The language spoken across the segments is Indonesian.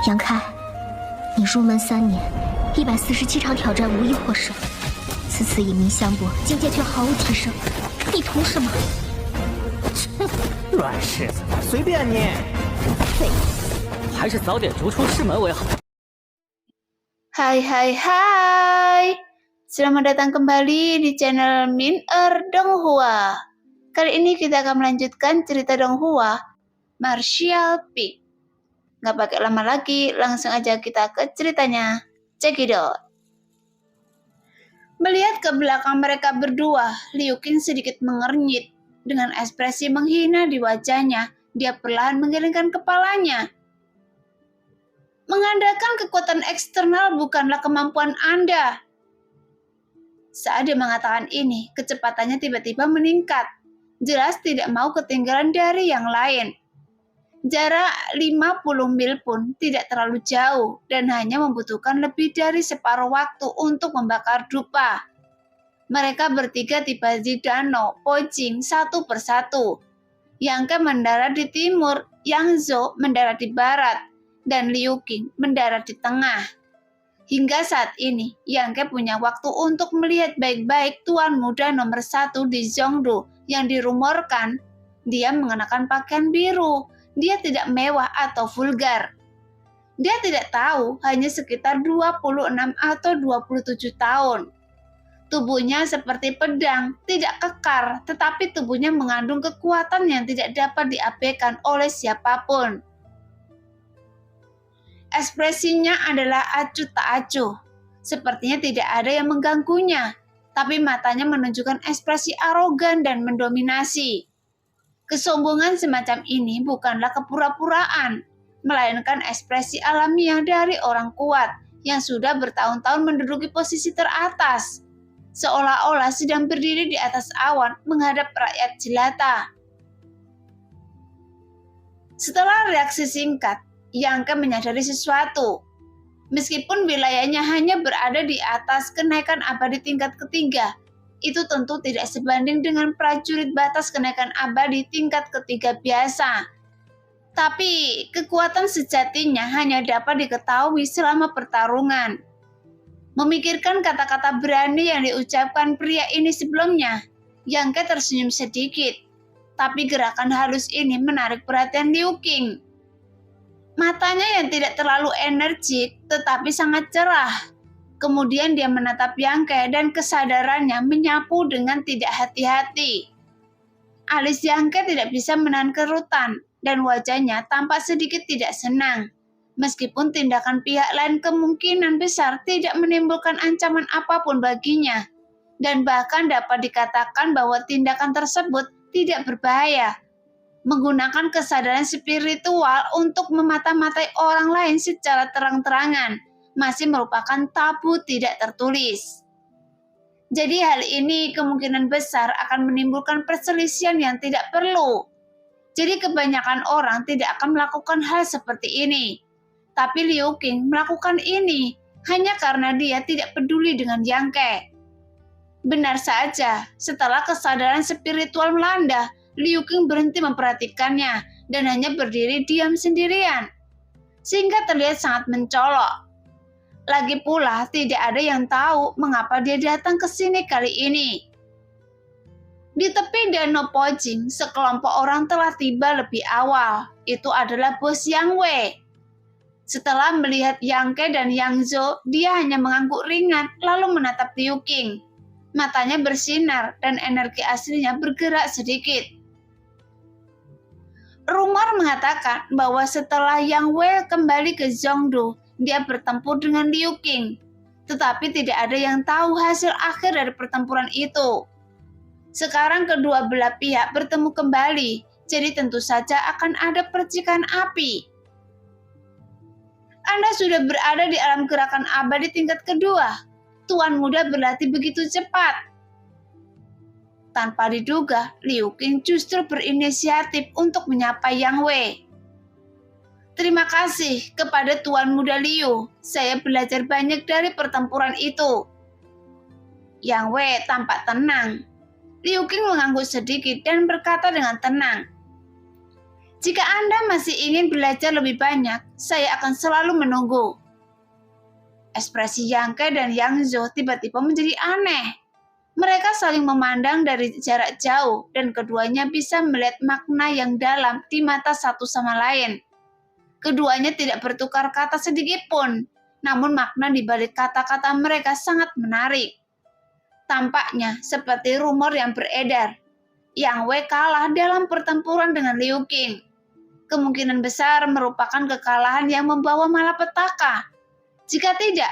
杨开，你入门3年，147场挑战无一获胜，此次以名相搏，境界却毫无提升，你图什么？乱柿子，随便你。废物，还是早点逐出师门为好。Hai, selamat datang kembali di channel Min-er Donghua. Kali ini kita akan melanjutkan cerita Donghua, Martial Peak. Nggak pakai lama lagi, langsung aja kita ke ceritanya. Check it out. Melihat ke belakang mereka berdua, Liu Qing sedikit mengernyit. Dengan ekspresi menghina di wajahnya, dia perlahan menggelengkan kepalanya. Mengandalkan kekuatan eksternal bukanlah kemampuan Anda. Saat dia mengatakan ini, kecepatannya tiba-tiba meningkat. Jelas tidak mau ketinggalan dari yang lain. Jarak 50 mil pun tidak terlalu jauh dan hanya membutuhkan lebih dari separuh waktu untuk membakar dupa. Mereka bertiga tiba di danau Pojing satu persatu. Yang Ke mendarat di timur, Yang Zhou mendarat di barat, dan Liu Qing mendarat di tengah. Hingga saat ini, Yang Ke punya waktu untuk melihat baik-baik tuan muda nomor 1 di Zhongdu yang dirumorkan dia mengenakan pakaian biru. Dia tidak mewah atau vulgar. Dia tidak tahu, hanya sekitar 26 atau 27 tahun. Tubuhnya seperti pedang, tidak kekar, tetapi tubuhnya mengandung kekuatan yang tidak dapat diabaikan oleh siapapun. Ekspresinya adalah acuh tak acuh. Sepertinya tidak ada yang mengganggunya, tapi matanya menunjukkan ekspresi arogan dan mendominasi. Kesombongan semacam ini bukanlah kepura-puraan, melainkan ekspresi alamiah dari orang kuat yang sudah bertahun-tahun menduduki posisi teratas, seolah-olah sedang berdiri di atas awan menghadap rakyat jelata. Setelah reaksi singkat, Yang Ke menyadari sesuatu. Meskipun wilayahnya hanya berada di atas kenaikan abadi tingkat ketiga, itu tentu tidak sebanding dengan prajurit batas kenaikan abadi tingkat ketiga biasa. Tapi kekuatan sejatinya hanya dapat diketahui selama pertarungan. Memikirkan kata-kata berani yang diucapkan pria ini sebelumnya, Yang Ke tersenyum sedikit. Tapi gerakan halus ini menarik perhatian Liu Qing. Matanya yang tidak terlalu energik tetapi sangat cerah. Kemudian dia menatap Yang Ke dan kesadarannya menyapu dengan tidak hati-hati. Alis Yang Ke tidak bisa menahan kerutan dan wajahnya tampak sedikit tidak senang. Meskipun tindakan pihak lain kemungkinan besar tidak menimbulkan ancaman apapun baginya. Dan bahkan dapat dikatakan bahwa tindakan tersebut tidak berbahaya. Menggunakan kesadaran spiritual untuk memata-matai orang lain secara terang-terangan masih merupakan tabu tidak tertulis. Jadi hal ini kemungkinan besar akan menimbulkan perselisihan yang tidak perlu. Jadi kebanyakan orang tidak akan melakukan hal seperti ini. Tapi Liu Qing melakukan ini hanya karena dia tidak peduli dengan Yang Ke. Benar saja, setelah kesadaran spiritual melanda, Liu Qing berhenti memperhatikannya dan hanya berdiri diam sendirian. Sehingga terlihat sangat mencolok. Lagi pula tidak ada yang tahu mengapa dia datang ke sini kali ini. Di tepi danau Pojing, sekelompok orang telah tiba lebih awal. Itu adalah bos Yang Wei. Setelah melihat Yang Ke dan Yang Zhou, dia hanya mengangguk ringan lalu menatap Liu Qing. Matanya bersinar dan energi aslinya bergerak sedikit. Rumor mengatakan bahwa setelah Yang Wei kembali ke Zhongdu, dia bertempur dengan Liu Qing. Tetapi tidak ada yang tahu hasil akhir dari pertempuran itu. Sekarang kedua belah pihak bertemu kembali, jadi tentu saja akan ada percikan api. Anda sudah berada di alam gerakan abadi tingkat kedua. Tuan muda berlatih begitu cepat. Tanpa diduga, Liu Qing justru berinisiatif untuk menyapa Yang Wei. Terima kasih kepada Tuan Muda Liu, saya belajar banyak dari pertempuran itu. Yang Wei tampak tenang. Liu Qing mengangguk sedikit dan berkata dengan tenang. Jika Anda masih ingin belajar lebih banyak, saya akan selalu menunggu. Ekspresi Yang Ke dan Yang Zhou tiba-tiba menjadi aneh. Mereka saling memandang dari jarak jauh dan keduanya bisa melihat makna yang dalam di mata satu sama lain. Keduanya tidak bertukar kata sedikit pun, namun makna di balik kata-kata mereka sangat menarik. Tampaknya seperti rumor yang beredar, Yang Wei kalah dalam pertempuran dengan Liu Qing. Kemungkinan besar merupakan kekalahan yang membawa malapetaka. Jika tidak,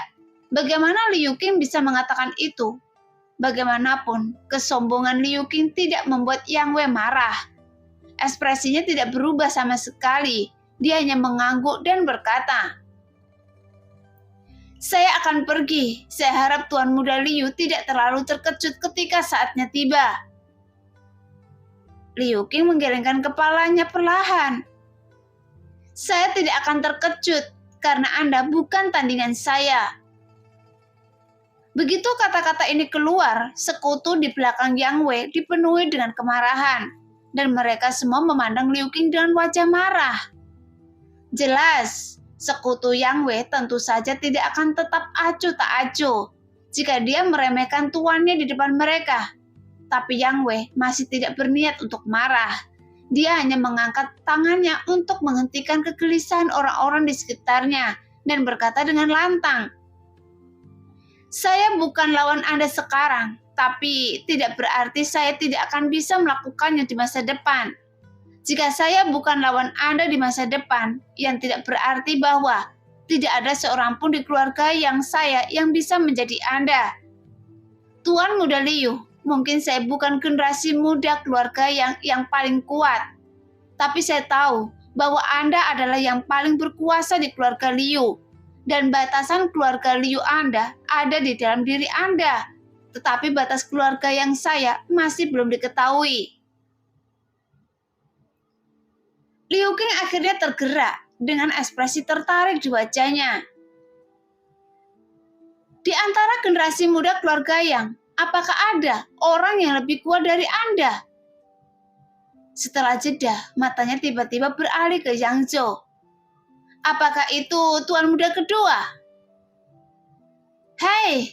bagaimana Liu Qing bisa mengatakan itu? Bagaimanapun, kesombongan Liu Qing tidak membuat Yang Wei marah. Ekspresinya tidak berubah sama sekali. Dia hanya mengangguk dan berkata, "Saya akan pergi. Saya harap Tuan Muda Liu tidak terlalu terkejut ketika saatnya tiba." Liu Qing menggelengkan kepalanya perlahan. "Saya tidak akan terkejut karena Anda bukan tandingan saya." Begitu kata-kata ini keluar, sekutu di belakang Yang Wei dipenuhi dengan kemarahan, dan mereka semua memandang Liu Qing dengan wajah marah. Jelas, sekutu Yang Wei tentu saja tidak akan tetap acuh tak acuh jika dia meremehkan tuannya di depan mereka. Tapi Yang Wei masih tidak berniat untuk marah. Dia hanya mengangkat tangannya untuk menghentikan kegelisahan orang-orang di sekitarnya dan berkata dengan lantang, "Saya bukan lawan Anda sekarang, tapi tidak berarti saya tidak akan bisa melakukannya di masa depan. Jika saya bukan lawan Anda di masa depan, yang tidak berarti bahwa tidak ada seorang pun di keluarga saya yang bisa menjadi Anda. Tuan Muda Liu, mungkin saya bukan generasi muda keluarga yang paling kuat, tapi saya tahu bahwa Anda adalah yang paling berkuasa di keluarga Liu, dan batasan keluarga Liu Anda ada di dalam diri Anda, tetapi batas keluarga yang saya masih belum diketahui." Liu Qing akhirnya tergerak dengan ekspresi tertarik di wajahnya. "Di antara generasi muda keluarga Yang, apakah ada orang yang lebih kuat dari Anda?" Setelah jeda, matanya tiba-tiba beralih ke Yang Zhou. "Apakah itu Tuan Muda kedua?" "Hei!"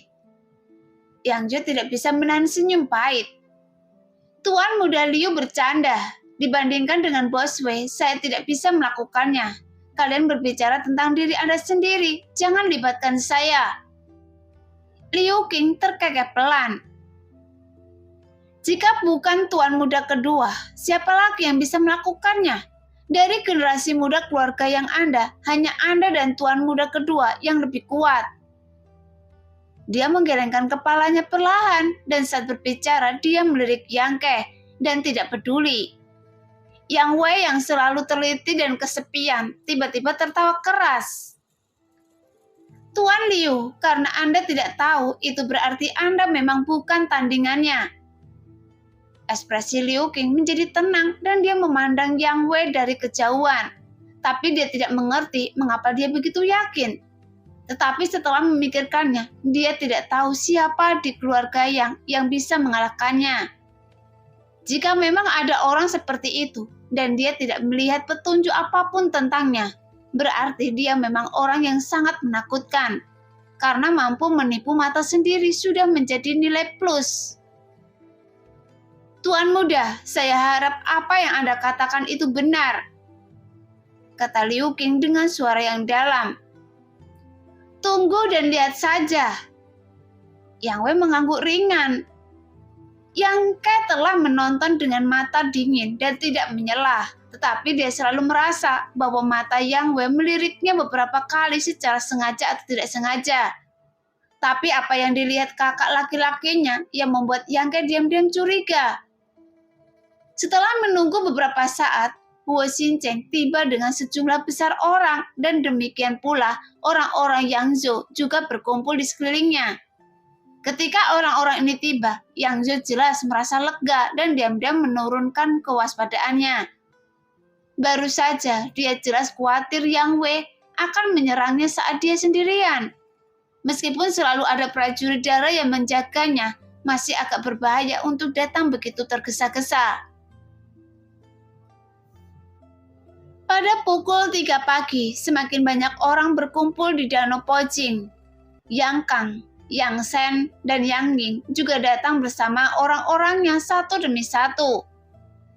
Yang Zhou tidak bisa menahan senyum pahit. "Tuan Muda Liu bercanda. Dibandingkan dengan Bos Wei, saya tidak bisa melakukannya. Kalian berbicara tentang diri Anda sendiri, jangan libatkan saya." Liu Qing terkekeh pelan. "Jika bukan Tuan Muda kedua, siapa lagi yang bisa melakukannya? Dari generasi muda keluarga yang Anda, hanya Anda dan Tuan Muda kedua yang lebih kuat." Dia menggelengkan kepalanya perlahan, dan saat berbicara dia melirik Yang Ke dan tidak peduli. Yang Wei yang selalu teliti dan kesepian tiba-tiba tertawa keras. "Tuan Liu, karena Anda tidak tahu, itu berarti Anda memang bukan tandingannya." Ekspresi Liu Qing menjadi tenang dan dia memandang Yang Wei dari kejauhan. Tapi dia tidak mengerti mengapa dia begitu yakin. Tetapi setelah memikirkannya, dia tidak tahu siapa di keluarga yang bisa mengalahkannya. Jika memang ada orang seperti itu, dan dia tidak melihat petunjuk apapun tentangnya, berarti dia memang orang yang sangat menakutkan. Karena mampu menipu mata sendiri sudah menjadi nilai plus. "Tuan Muda, saya harap apa yang Anda katakan itu benar," kata Liu Qing dengan suara yang dalam. "Tunggu dan lihat saja." Yang Wei mengangguk ringan. Yang Ke telah menonton dengan mata dingin dan tidak menyelah, tetapi dia selalu merasa bahwa mata Yang Wei meliriknya beberapa kali secara sengaja atau tidak sengaja. Tapi apa yang dilihat kakak laki-lakinya yang membuat Yang Ke diam-diam curiga. Setelah menunggu beberapa saat, Huo Xincheng tiba dengan sejumlah besar orang, dan demikian pula orang-orang Yang Zhou juga berkumpul di sekelilingnya. Ketika orang-orang ini tiba, Yang Zhou jelas merasa lega dan diam-diam menurunkan kewaspadaannya. Baru saja dia jelas khawatir Yang Wei akan menyerangnya saat dia sendirian. Meskipun selalu ada prajurit darat yang menjaganya, masih agak berbahaya untuk datang begitu tergesa-gesa. Pada pukul 3 pagi, semakin banyak orang berkumpul di Danau Pojing. Yang Kang, Yang Sen, dan Yang Ning juga datang bersama orang-orangnya satu demi satu.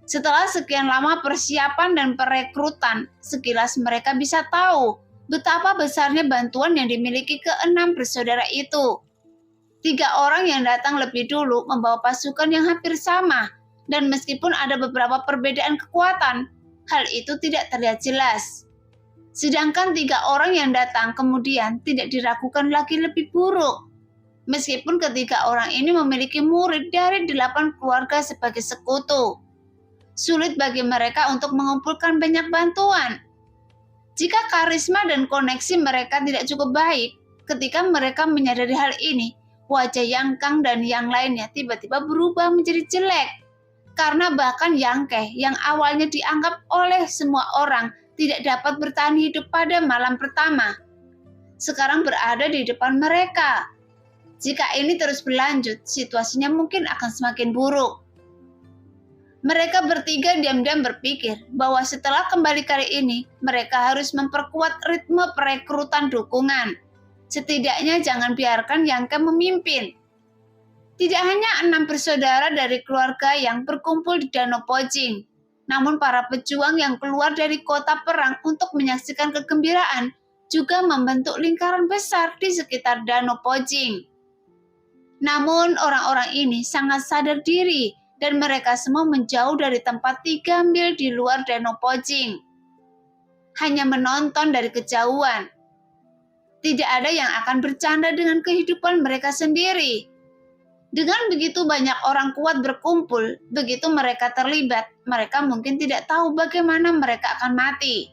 Setelah sekian lama persiapan dan perekrutan, sekilas mereka bisa tahu betapa besarnya bantuan yang dimiliki keenam bersaudara itu. 3 orang yang datang lebih dulu membawa pasukan yang hampir sama, dan meskipun ada beberapa perbedaan kekuatan, hal itu tidak terlihat jelas. Sedangkan 3 orang yang datang kemudian tidak diragukan lagi lebih buruk. Meskipun ketiga orang ini memiliki murid dari 8 keluarga sebagai sekutu, sulit bagi mereka untuk mengumpulkan banyak bantuan. Jika karisma dan koneksi mereka tidak cukup baik, ketika mereka menyadari hal ini, wajah Yang Kang dan yang lainnya tiba-tiba berubah menjadi jelek. Karena bahkan Yang Ke yang awalnya dianggap oleh semua orang tidak dapat bertahan hidup pada malam pertama, sekarang berada di depan mereka. Jika ini terus berlanjut, situasinya mungkin akan semakin buruk. Mereka bertiga diam-diam berpikir bahwa setelah kembali kali ini, mereka harus memperkuat ritme perekrutan dukungan. Setidaknya jangan biarkan Yang Ke memimpin. Tidak hanya 6 bersaudara dari keluarga yang berkumpul di Danau Pojing, namun para pejuang yang keluar dari kota perang untuk menyaksikan kegembiraan juga membentuk lingkaran besar di sekitar Danau Pojing. Namun orang-orang ini sangat sadar diri dan mereka semua menjauh dari tempat 3 mil di luar Danau Pojing. Hanya menonton dari kejauhan. Tidak ada yang akan bercanda dengan kehidupan mereka sendiri. Dengan begitu banyak orang kuat berkumpul, begitu mereka terlibat, mereka mungkin tidak tahu bagaimana mereka akan mati.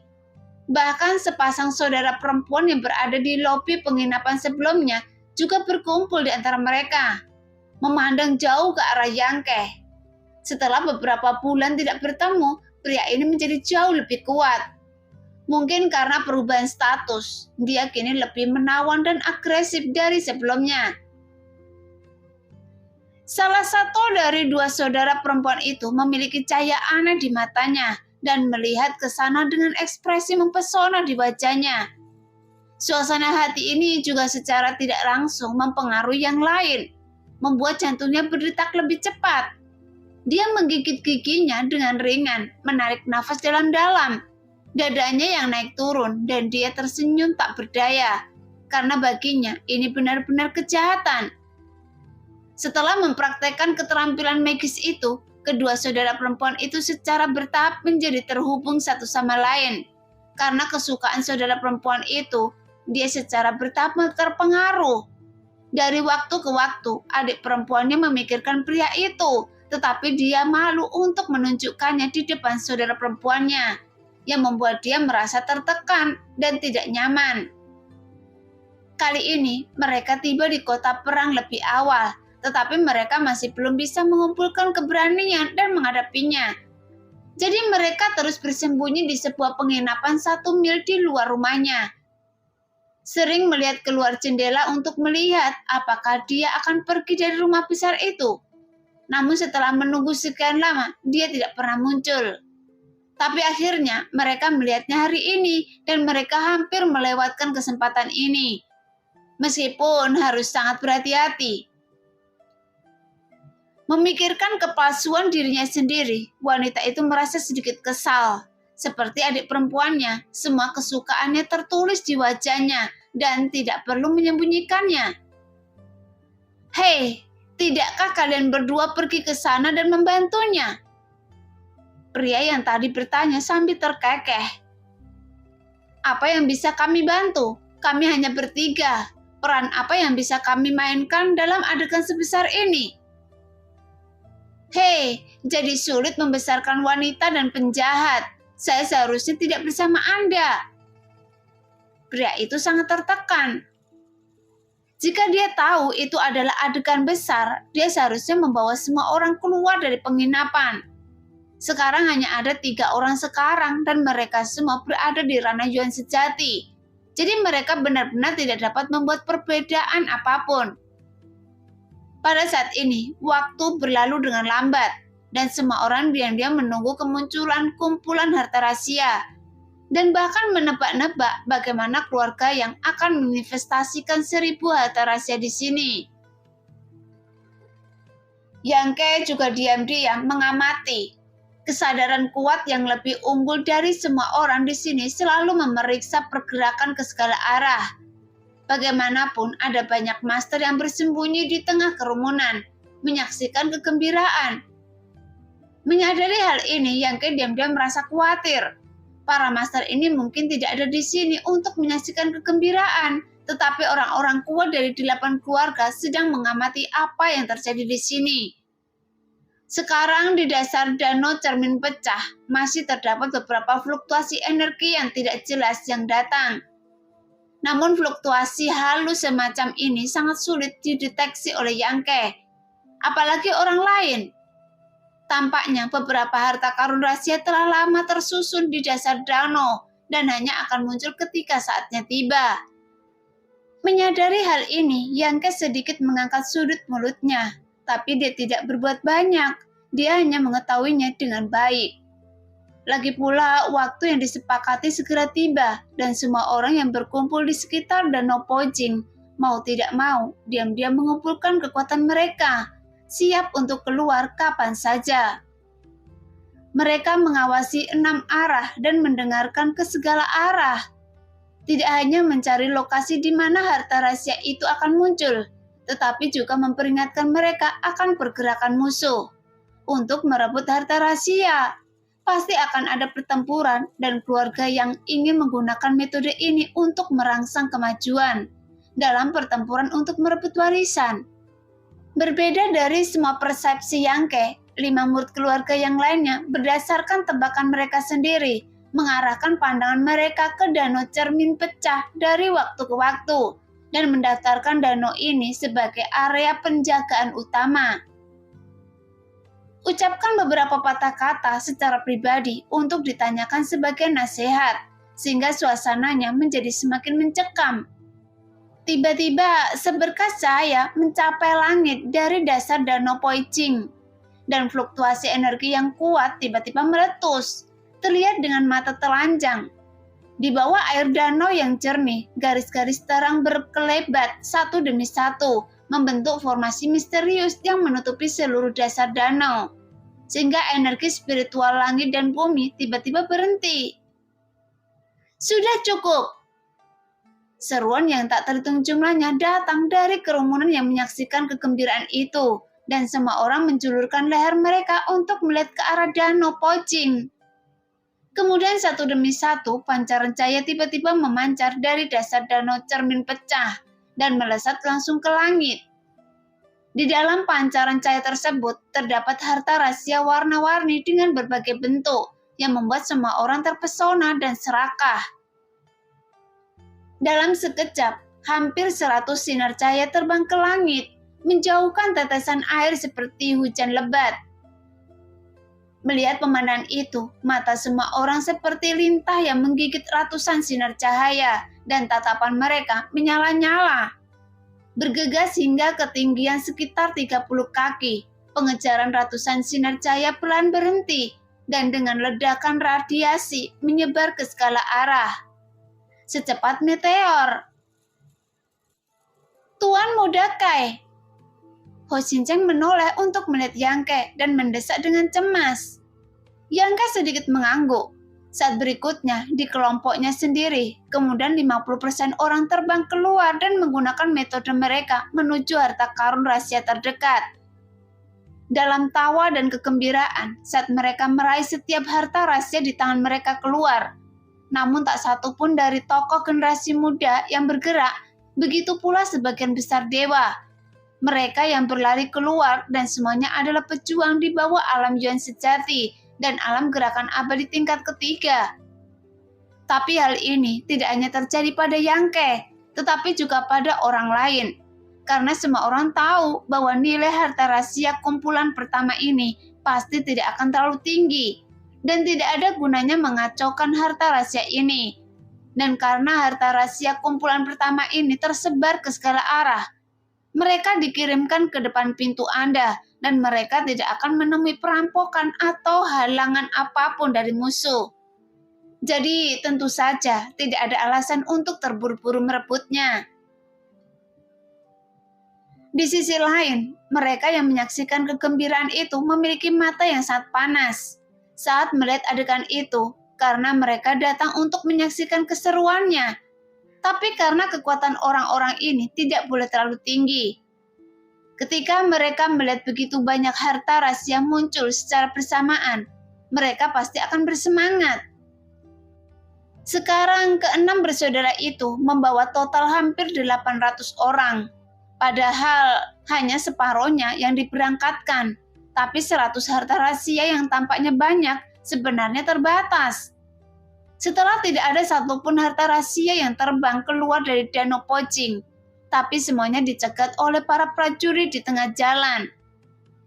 Bahkan sepasang saudara perempuan yang berada di lobi penginapan sebelumnya juga berkumpul di antara mereka, memandang jauh ke arah Yang Ke. Setelah beberapa bulan tidak bertemu, pria ini menjadi jauh lebih kuat. Mungkin karena perubahan status, dia kini lebih menawan dan agresif dari sebelumnya. Salah satu dari 2 saudara perempuan itu memiliki cahaya aneh di matanya dan melihat ke sana dengan ekspresi mempesona di wajahnya. Suasana hati ini juga secara tidak langsung mempengaruhi yang lain, membuat jantungnya berdetak lebih cepat. Dia menggigit giginya dengan ringan, menarik nafas dalam-dalam. Dadanya yang naik turun dan dia tersenyum tak berdaya, karena baginya ini benar-benar kejahatan. Setelah mempraktekkan keterampilan magis itu, kedua saudara perempuan itu secara bertahap menjadi terhubung satu sama lain. Karena kesukaan saudara perempuan itu, dia secara bertahap terpengaruh. Dari waktu ke waktu, adik perempuannya memikirkan pria itu, tetapi dia malu untuk menunjukkannya di depan saudara perempuannya, yang membuat dia merasa tertekan dan tidak nyaman. Kali ini, mereka tiba di kota perang lebih awal, tetapi mereka masih belum bisa mengumpulkan keberanian dan menghadapinya. Jadi mereka terus bersembunyi di sebuah penginapan 1 mil di luar rumahnya. Sering melihat keluar jendela untuk melihat apakah dia akan pergi dari rumah besar itu. Namun setelah menunggu sekian lama, dia tidak pernah muncul. Tapi akhirnya mereka melihatnya hari ini dan mereka hampir melewatkan kesempatan ini. Meskipun harus sangat berhati-hati. Memikirkan kepalsuan dirinya sendiri, wanita itu merasa sedikit kesal. Seperti adik perempuannya, semua kesukaannya tertulis di wajahnya dan tidak perlu menyembunyikannya. Hei, tidakkah kalian berdua pergi ke sana dan membantunya? Pria yang tadi bertanya sambil terkekeh. Apa yang bisa kami bantu? Kami hanya bertiga. Peran apa yang bisa kami mainkan dalam adegan sebesar ini? Hei, jadi sulit membesarkan wanita dan penjahat. Saya seharusnya tidak bersama Anda. Pria itu sangat tertekan. Jika dia tahu itu adalah adegan besar, dia seharusnya membawa semua orang keluar dari penginapan. Sekarang hanya ada 3 orang sekarang dan mereka semua berada di ranah Yuan sejati. Jadi mereka benar-benar tidak dapat membuat perbedaan apapun. Pada saat ini, waktu berlalu dengan lambat, dan semua orang diam-diam menunggu kemunculan kumpulan harta rahasia. dan bahkan menebak-nebak bagaimana keluarga yang akan menginvestasikan 1000 harta rahasia di sini. Yang Ke juga diam-diam mengamati. Kesadaran kuat yang lebih unggul dari semua orang di sini selalu memeriksa pergerakan ke segala arah. Bagaimanapun ada banyak master yang bersembunyi di tengah kerumunan, menyaksikan kegembiraan. Menyadari hal ini, Yang Ke diam-diam merasa khawatir. Para master ini mungkin tidak ada di sini untuk menyaksikan kegembiraan, tetapi orang-orang kuat dari 8 keluarga sedang mengamati apa yang terjadi di sini. Sekarang di dasar danau cermin pecah, masih terdapat beberapa fluktuasi energi yang tidak jelas yang datang. Namun fluktuasi halus semacam ini sangat sulit dideteksi oleh Yang Ke, apalagi orang lain. Tampaknya beberapa harta karun rahasia telah lama tersusun di dasar danau dan hanya akan muncul ketika saatnya tiba. Menyadari hal ini, Yang Ke sedikit mengangkat sudut mulutnya, tapi dia tidak berbuat banyak. Dia hanya mengetahuinya dengan baik. Lagi pula, waktu yang disepakati segera tiba, dan semua orang yang berkumpul di sekitar Danau Pojing, mau tidak mau, diam-diam mengumpulkan kekuatan mereka, siap untuk keluar kapan saja. Mereka mengawasi 6 arah dan mendengarkan ke segala arah. Tidak hanya mencari lokasi di mana harta rahasia itu akan muncul, tetapi juga memperingatkan mereka akan pergerakan musuh. Untuk merebut harta rahasia, pasti akan ada pertempuran dan keluarga yang ingin menggunakan metode ini untuk merangsang kemajuan dalam pertempuran untuk merebut warisan. Berbeda dari semua persepsi Yang Ke, 5 murid keluarga yang lainnya berdasarkan tebakan mereka sendiri mengarahkan pandangan mereka ke danau cermin pecah dari waktu ke waktu dan mendaftarkan danau ini sebagai area penjagaan utama. Ucapkan beberapa patah kata secara pribadi untuk ditanyakan sebagai nasihat, sehingga suasananya menjadi semakin mencekam. Tiba-tiba seberkas cahaya mencapai langit dari dasar danau Pojing, dan fluktuasi energi yang kuat tiba-tiba meletus, terlihat dengan mata telanjang. Di bawah air danau yang jernih, garis-garis terang berkelebat satu demi satu, membentuk formasi misterius yang menutupi seluruh dasar danau, sehingga energi spiritual langit dan bumi tiba-tiba berhenti. Sudah cukup! Seruan yang tak terhitung jumlahnya datang dari kerumunan yang menyaksikan kegembiraan itu, dan semua orang menjulurkan leher mereka untuk melihat ke arah danau Pojing. Kemudian satu demi satu, pancaran cahaya tiba-tiba memancar dari dasar danau cermin pecah dan melesat langsung ke langit. Di dalam pancaran cahaya tersebut, terdapat harta rahasia warna-warni dengan berbagai bentuk yang membuat semua orang terpesona dan serakah. Dalam sekejap, hampir 100 sinar cahaya terbang ke langit, menjauhkan tetesan air seperti hujan lebat. Melihat pemandangan itu, mata semua orang seperti lintah yang menggigit ratusan sinar cahaya, dan tatapan mereka menyala-nyala. Bergegas hingga ketinggian sekitar 30 kaki, pengejaran ratusan sinar cahaya pelan berhenti, dan dengan ledakan radiasi menyebar ke segala arah. Secepat meteor. Tuan Muda Kai. Ho Xincheng menoleh untuk melihat Yang Ke dan mendesak dengan cemas. Yang Ke sedikit mengangguk. Saat berikutnya, di kelompoknya sendiri, kemudian 50% orang terbang keluar dan menggunakan metode mereka menuju harta karun rahasia terdekat. Dalam tawa dan kegembiraan, saat mereka meraih setiap harta rahasia di tangan mereka keluar. Namun tak satu pun dari tokoh generasi muda yang bergerak, begitu pula sebagian besar dewa. Mereka yang berlari keluar dan semuanya adalah pejuang di bawah alam Yuan sejati dan alam gerakan abadi tingkat ketiga. Tapi hal ini tidak hanya terjadi pada Yang Ke, tetapi juga pada orang lain. Karena semua orang tahu bahwa nilai harta rahasia kumpulan pertama ini pasti tidak akan terlalu tinggi. Dan tidak ada gunanya mengacaukan harta rahasia ini. Dan karena harta rahasia kumpulan pertama ini tersebar ke segala arah, mereka dikirimkan ke depan pintu Anda, dan mereka tidak akan menemui perampokan atau halangan apapun dari musuh. Jadi tentu saja tidak ada alasan untuk terburu-buru merebutnya. Di sisi lain, mereka yang menyaksikan kegembiraan itu memiliki mata yang sangat panas saat melihat adegan itu karena mereka datang untuk menyaksikan keseruannya. Tapi karena kekuatan orang-orang ini tidak boleh terlalu tinggi. Ketika mereka melihat begitu banyak harta rahasia muncul secara bersamaan, mereka pasti akan bersemangat. Sekarang keenam bersaudara itu membawa total hampir 800 orang. Padahal hanya separohnya yang diberangkatkan. Tapi 100 harta rahasia yang tampaknya banyak sebenarnya terbatas. Setelah tidak ada satupun harta rahasia yang terbang keluar dari Danau Pocing, tapi semuanya dicegat oleh para prajurit di tengah jalan.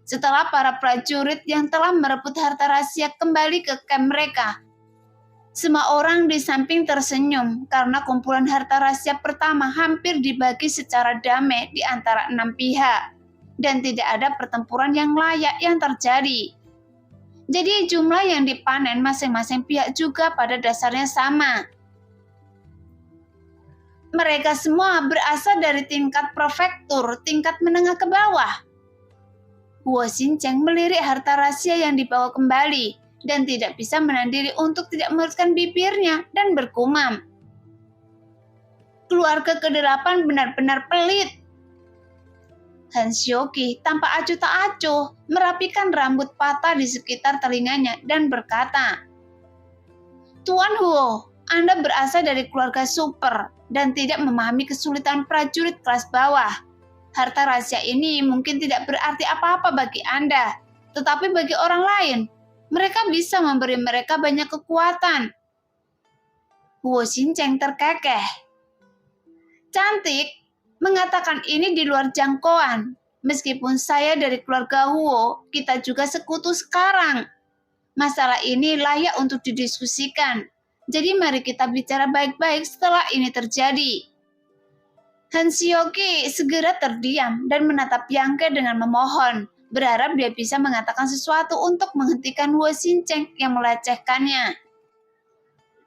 Setelah para prajurit yang telah merebut harta rahasia kembali ke kamp mereka, semua orang di samping tersenyum karena kumpulan harta rahasia pertama hampir dibagi secara damai di antara 6 pihak, dan tidak ada pertempuran yang layak yang terjadi. Jadi jumlah yang dipanen masing-masing pihak juga pada dasarnya sama. Mereka semua berasal dari tingkat prefektur, tingkat menengah ke bawah. Huo Xincheng melirik harta rahasia yang dibawa kembali dan tidak bisa menahan diri untuk tidak meneruskan bibirnya dan bergumam. Keluarga ke-8 benar-benar pelit. Han Xiuqi tanpa acuh tak acuh merapikan rambut patah di sekitar telinganya dan berkata, "Tuan Huo, Anda berasal dari keluarga super dan tidak memahami kesulitan prajurit kelas bawah. Harta rahasia ini mungkin tidak berarti apa-apa bagi Anda, tetapi bagi orang lain, mereka bisa memberi mereka banyak kekuatan." Huo Xincheng terkekeh. Cantik, mengatakan ini di luar jangkauan. Meskipun saya dari keluarga Huo, kita juga sekutu sekarang. Masalah ini layak untuk didiskusikan. Jadi mari kita bicara baik-baik setelah ini terjadi. Han Xiuqi segera terdiam dan menatap Yang Ke dengan memohon, berharap dia bisa mengatakan sesuatu untuk menghentikan Huo Xincheng yang melecehkannya.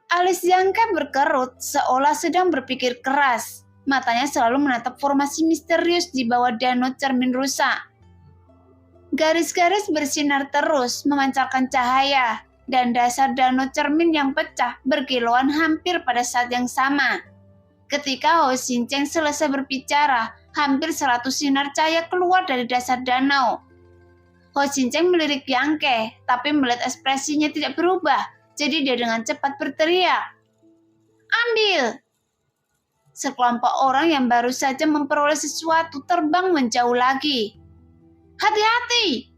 Alis Yang Ke berkerut seolah sedang berpikir keras. Matanya selalu menatap formasi misterius di bawah danau cermin rusak. Garis-garis bersinar terus memancarkan cahaya, dan dasar danau cermin yang pecah berkilauan hampir pada saat yang sama. Ketika Huo Xincheng selesai berbicara, hampir 100 sinar cahaya keluar dari dasar danau. Huo Xincheng melirik Yang Ke, tapi melihat ekspresinya tidak berubah, jadi dia dengan cepat berteriak, "Ambil!" Sekelompok orang yang baru saja memperoleh sesuatu terbang menjauh lagi. "Hati-hati!"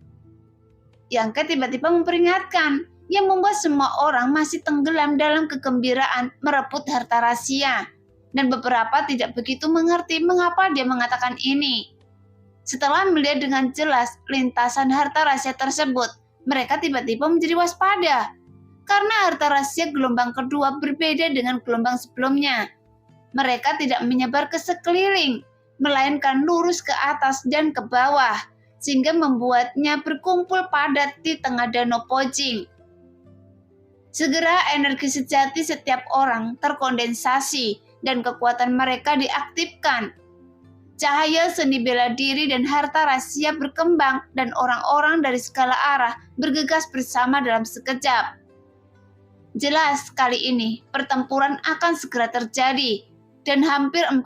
Yang Ke tiba-tiba memperingatkan, yang membuat semua orang masih tenggelam dalam kegembiraan merebut harta rahasia. Dan beberapa tidak begitu mengerti mengapa dia mengatakan ini. Setelah melihat dengan jelas lintasan harta rahasia tersebut, mereka tiba-tiba menjadi waspada. Karena harta rahasia gelombang kedua berbeda dengan gelombang sebelumnya. Mereka tidak menyebar ke sekeliling, melainkan lurus ke atas dan ke bawah, sehingga membuatnya berkumpul padat di tengah danau Pocing. Segera energi sejati setiap orang terkondensasi dan kekuatan mereka diaktifkan. Cahaya seni bela diri dan harta rahasia berkembang dan orang-orang dari segala arah bergegas bersama dalam sekejap. Jelas kali ini pertempuran akan segera terjadi. Dan hampir 400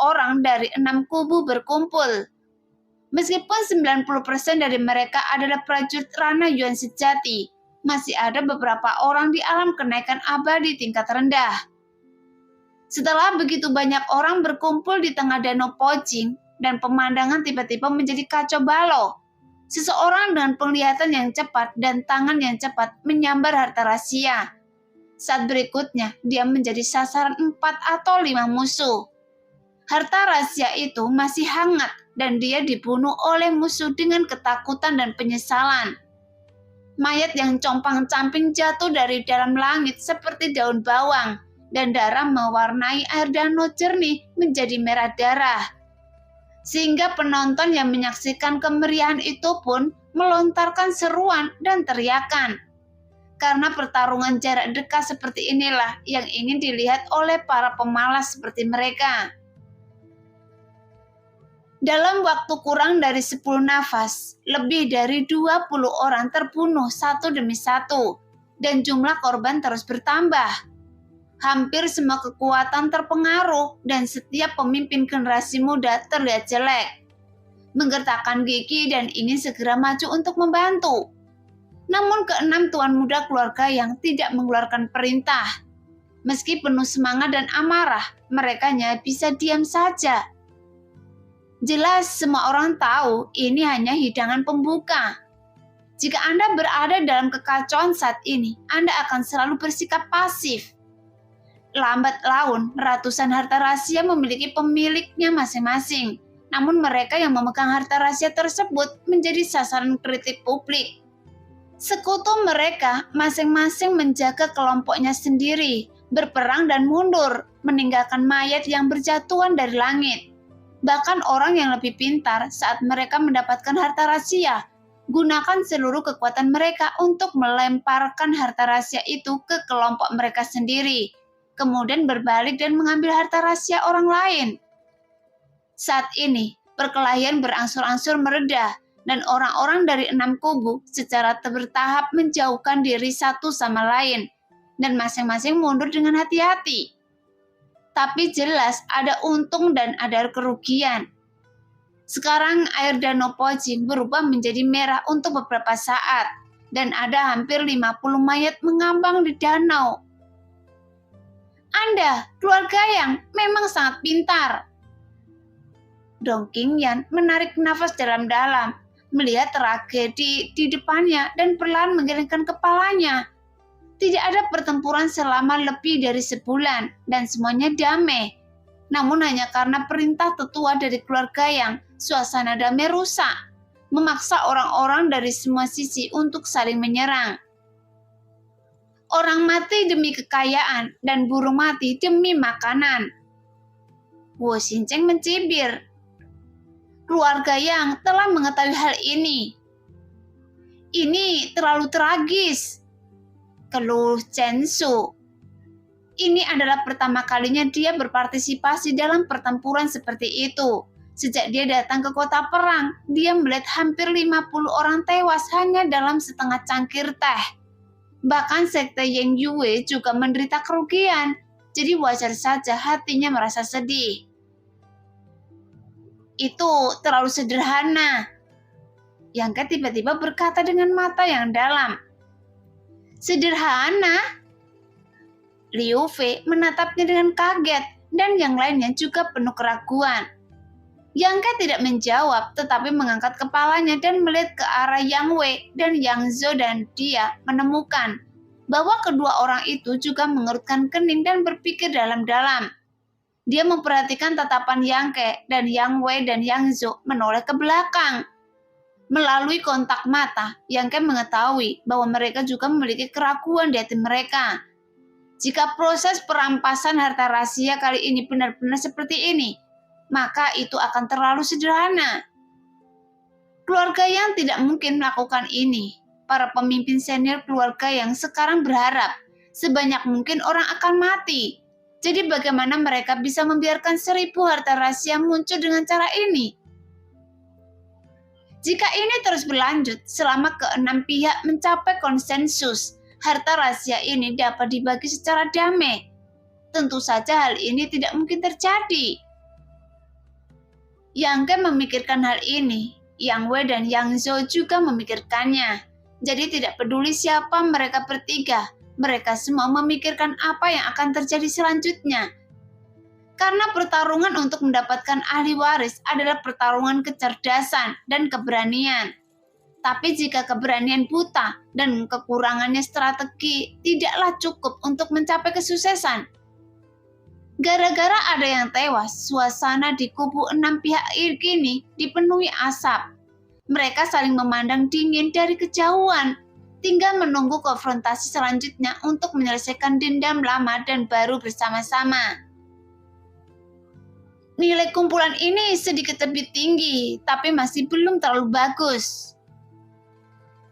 orang dari 6 kubu berkumpul. Meskipun 90% dari mereka adalah prajurit Rana Yuan sejati, masih ada beberapa orang di alam kenaikan abadi tingkat rendah. Setelah begitu banyak orang berkumpul di tengah danau Pocing, dan pemandangan tiba-tiba menjadi kacau balau, seseorang dengan penglihatan yang cepat dan tangan yang cepat menyambar harta rahasia. Saat berikutnya, dia menjadi sasaran 4 atau 5 musuh. Harta rahasia itu masih hangat dan dia dibunuh oleh musuh dengan ketakutan dan penyesalan. Mayat yang compang-camping jatuh dari dalam langit seperti daun bawang, dan darah mewarnai air danau jernih menjadi merah darah. Sehingga penonton yang menyaksikan kemeriahan itu pun melontarkan seruan dan teriakan. Karena pertarungan jarak dekat seperti inilah yang ingin dilihat oleh para pemalas seperti mereka. Dalam waktu kurang dari 10 nafas, lebih dari 20 orang terbunuh satu demi satu, dan jumlah korban terus bertambah. Hampir semua kekuatan terpengaruh dan setiap pemimpin generasi muda terlihat jelek. Menggertakkan gigi dan ingin segera maju untuk membantu. Namun keenam tuan muda keluarga yang tidak mengeluarkan perintah. Meski penuh semangat dan amarah, mereka hanya bisa diam saja. Jelas semua orang tahu ini hanya hidangan pembuka. Jika Anda berada dalam kekacauan saat ini, Anda akan selalu bersikap pasif. Lambat laun, ratusan harta rahasia memiliki pemiliknya masing-masing. Namun mereka yang memegang harta rahasia tersebut menjadi sasaran kritik publik. Sekutu mereka masing-masing menjaga kelompoknya sendiri, berperang dan mundur, meninggalkan mayat yang berjatuhan dari langit. Bahkan orang yang lebih pintar saat mereka mendapatkan harta rahasia, gunakan seluruh kekuatan mereka untuk melemparkan harta rahasia itu ke kelompok mereka sendiri, kemudian berbalik dan mengambil harta rahasia orang lain. Saat ini, perkelahian berangsur-angsur mereda, dan orang-orang dari 6 kubu secara bertahap menjauhkan diri satu sama lain, dan masing-masing mundur dengan hati-hati. Tapi jelas ada untung dan ada kerugian. Sekarang air danau Pojing berubah menjadi merah untuk beberapa saat, dan ada hampir 50 mayat mengambang di danau. Anda, keluarga yang memang sangat pintar. Dong Qingyan menarik nafas dalam-dalam, melihat tragedi di depannya dan perlahan menggelengkan kepalanya. Tidak ada pertempuran selama lebih dari sebulan dan semuanya damai. Namun hanya karena perintah tetua dari keluarga yang suasana damai rusak, memaksa orang-orang dari semua sisi untuk saling menyerang. Orang mati demi kekayaan dan burung mati demi makanan. Wu Xincheng mencibir. Keluarga yang telah mengetahui hal ini. Ini terlalu tragis, keluh Chen Su. Ini adalah pertama kalinya dia berpartisipasi dalam pertempuran seperti itu. Sejak dia datang ke kota perang, dia melihat hampir 50 orang tewas hanya dalam setengah cangkir teh. Bahkan sekte Yang Yue juga menderita kerugian, jadi wajar saja hatinya merasa sedih. Itu terlalu sederhana. Yang tiba-tiba berkata dengan mata yang dalam. Sederhana? Liu Fei menatapnya dengan kaget dan yang lainnya juga penuh keraguan. Yang tidak menjawab tetapi mengangkat kepalanya dan melihat ke arah Yang Wei dan Yang Zhou dan dia menemukan bahwa kedua orang itu juga mengerutkan kening dan berpikir dalam-dalam. Dia memperhatikan tatapan Yang Ke dan Yang Wei dan Yang Zhou menoleh ke belakang. Melalui kontak mata, Yang Ke mengetahui bahwa mereka juga memiliki keraguan di hati mereka. Jika proses perampasan harta rahasia kali ini benar-benar seperti ini, maka itu akan terlalu sederhana. Keluarga yang tidak mungkin melakukan ini. Para pemimpin senior keluarga yang sekarang berharap sebanyak mungkin orang akan mati. Jadi bagaimana mereka bisa membiarkan 1000 harta rahasia muncul dengan cara ini? Jika ini terus berlanjut selama keenam pihak mencapai konsensus, harta rahasia ini dapat dibagi secara damai. Tentu saja hal ini tidak mungkin terjadi. Yang Ke memikirkan hal ini, Yang Wei dan Yang Zhou juga memikirkannya. Jadi tidak peduli siapa mereka bertiga, mereka semua memikirkan apa yang akan terjadi selanjutnya. Karena pertarungan untuk mendapatkan ahli waris adalah pertarungan kecerdasan dan keberanian. Tapi jika keberanian buta dan kekurangannya strategi tidaklah cukup untuk mencapai kesuksesan. Gara-gara ada yang tewas, suasana di kubu 6 pihak ini dipenuhi asap. Mereka saling memandang dingin dari kejauhan, tinggal menunggu konfrontasi selanjutnya untuk menyelesaikan dendam lama dan baru bersama-sama. Nilai kumpulan ini sedikit lebih tinggi, tapi masih belum terlalu bagus.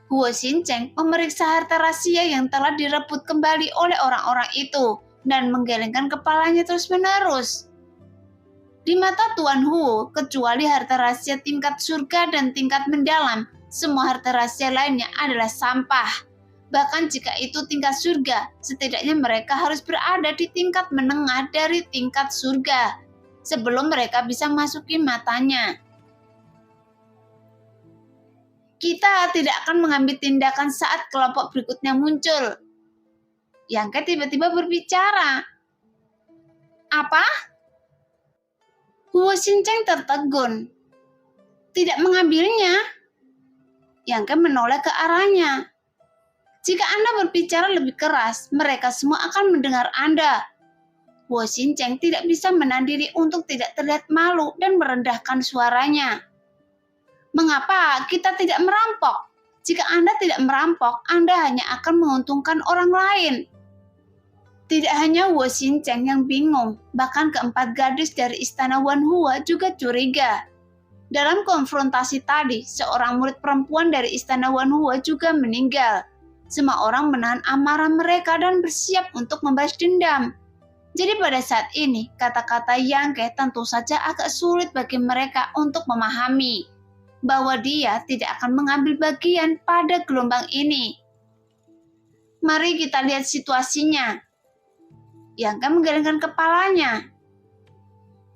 Huo Xincheng memeriksa harta rahasia yang telah direbut kembali oleh orang-orang itu dan menggelengkan kepalanya terus-menerus. Di mata Tuan Huo, kecuali harta rahasia tingkat surga dan tingkat mendalam, semua harta rahasia lainnya adalah sampah. Bahkan jika itu tingkat surga, setidaknya mereka harus berada di tingkat menengah dari tingkat surga sebelum mereka bisa masuki matanya. Kita tidak akan mengambil tindakan saat kelompok berikutnya muncul. Yang Ke tiba-tiba berbicara. Apa? Huo Xincheng tertegun. Tidak mengambilnya. Yang Ke menoleh ke arahnya. Jika Anda berbicara lebih keras, mereka semua akan mendengar Anda. Huo Xincheng tidak bisa menahan diri untuk tidak terlihat malu dan merendahkan suaranya. Mengapa kita tidak merampok? Jika Anda tidak merampok, Anda hanya akan menguntungkan orang lain. Tidak hanya Huo Xincheng yang bingung, bahkan keempat gadis dari istana Wanhua juga curiga. Dalam konfrontasi tadi, seorang murid perempuan dari istana Wanhua juga meninggal. Semua orang menahan amarah mereka dan bersiap untuk membalas dendam. Jadi pada saat ini, kata-kata Yang Ke tentu saja agak sulit bagi mereka untuk memahami bahwa dia tidak akan mengambil bagian pada gelombang ini. Mari kita lihat situasinya. Yang Ke menggelengkan kepalanya.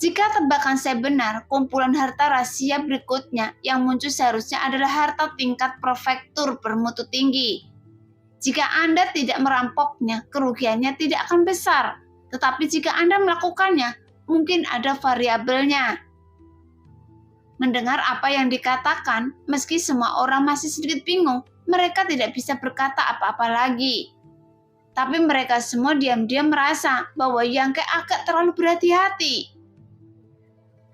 Jika tebakan saya benar, kumpulan harta rahasia berikutnya yang muncul seharusnya adalah harta tingkat prefektur bermutu tinggi. Jika Anda tidak merampoknya, kerugiannya tidak akan besar. Tetapi jika Anda melakukannya, mungkin ada variabelnya. Mendengar apa yang dikatakan, meski semua orang masih sedikit bingung, mereka tidak bisa berkata apa-apa lagi. Tapi mereka semua diam-diam merasa bahwa Yang Ke agak terlalu berhati-hati.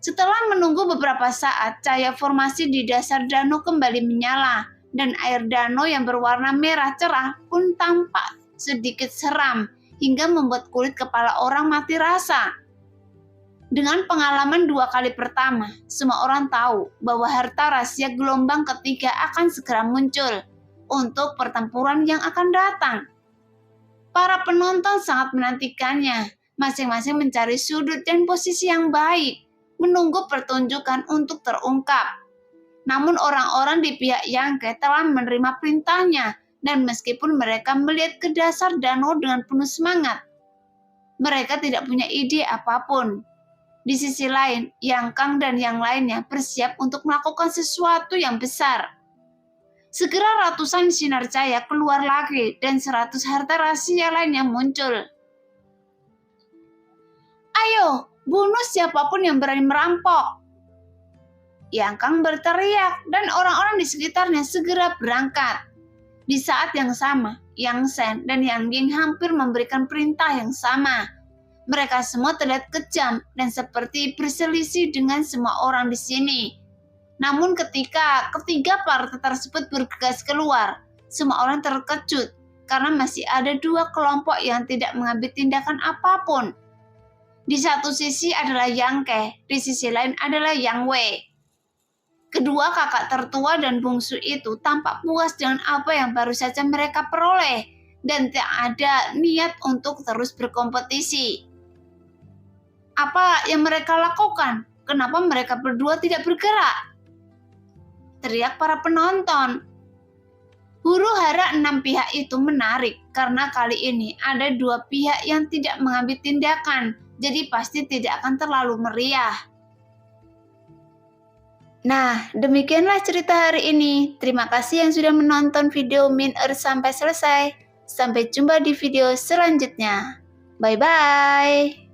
Setelah menunggu beberapa saat, cahaya formasi di dasar danau kembali menyala, dan air danau yang berwarna merah cerah pun tampak sedikit seram, hingga membuat kulit kepala orang mati rasa. Dengan pengalaman 2 kali pertama, semua orang tahu bahwa harta rahasia gelombang ketiga akan segera muncul untuk pertempuran yang akan datang. Para penonton sangat menantikannya, masing-masing mencari sudut dan posisi yang baik, menunggu pertunjukan untuk terungkap. Namun orang-orang di pihak Yang Ke telah menerima perintahnya, dan meskipun mereka melihat ke dasar danau dengan penuh semangat, mereka tidak punya ide apapun. Di sisi lain, Yang Kang dan yang lainnya bersiap untuk melakukan sesuatu yang besar. Segera ratusan sinar cahaya keluar lagi dan 100 harta rahasia lainnya muncul. Ayo, bunuh siapapun yang berani merampok. Yang Kang berteriak dan orang-orang di sekitarnya segera berangkat. Di saat yang sama, Yang Shen dan Yang Ying hampir memberikan perintah yang sama. Mereka semua terlihat kejam dan seperti berselisih dengan semua orang di sini. Namun ketika ketiga partai tersebut bergegas keluar, semua orang terkejut karena masih ada 2 kelompok yang tidak mengambil tindakan apapun. Di satu sisi adalah Yang Ke, di sisi lain adalah Yang Wei. Kedua kakak tertua dan bungsu itu tampak puas dengan apa yang baru saja mereka peroleh dan tak ada niat untuk terus berkompetisi. Apa yang mereka lakukan? Kenapa mereka berdua tidak bergerak? Teriak para penonton. Huru-hara 6 pihak itu menarik karena kali ini ada 2 pihak yang tidak mengambil tindakan, jadi pasti tidak akan terlalu meriah. Nah, demikianlah cerita hari ini. Terima kasih yang sudah menonton video Min Earth sampai selesai. Sampai jumpa di video selanjutnya. Bye-bye.